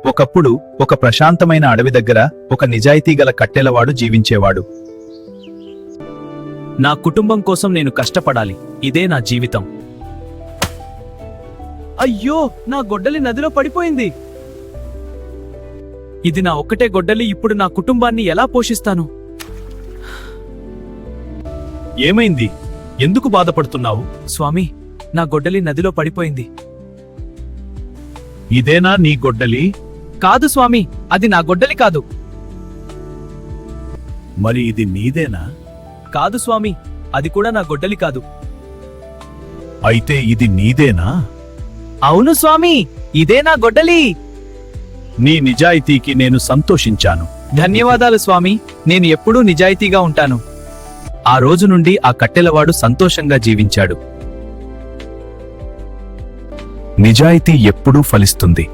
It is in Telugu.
ఒకప్పుడు ఒక ప్రశాంతమైన అడవి దగ్గర ఒక నిజాయితీగల కట్టెలవాడు జీవించేవాడు. నా కుటుంబం కోసం నేను కష్టపడాలి, ఇదే నా జీవితం. అయ్యో, నా గొడ్డలి నదిలో పడిపోయింది. ఇది నా ఒక్కటే గొడ్డలి, ఇప్పుడు నా కుటుంబాన్ని ఎలా పోషిస్తాను? ఏమైంది? ఎందుకు బాధపడుతున్నావు? స్వామి, నా గొడ్డలి నదిలో పడిపోయింది. ఇదేనా నీ గొడ్డలి? కాదు స్వామి, అది నా గొడ్డలి కాదు. మరి ఇది నీదేనా? కాదు స్వామి, అది కూడా నా గొడ్డలి కాదు. అయితే ఇది నీదేనా? అవును స్వామి, ఇదే నా గొడ్డలి. నీ నిజాయితీకి నేను సంతోషించాను. ధన్యవాదాలు స్వామి, నేను ఎప్పుడూ నిజాయితీగా ఉంటాను. ఆ రోజు నుండి ఆ కట్టెలవాడు సంతోషంగా జీవించాడు. నిజాయితీ ఎప్పుడూ ఫలిస్తుంది.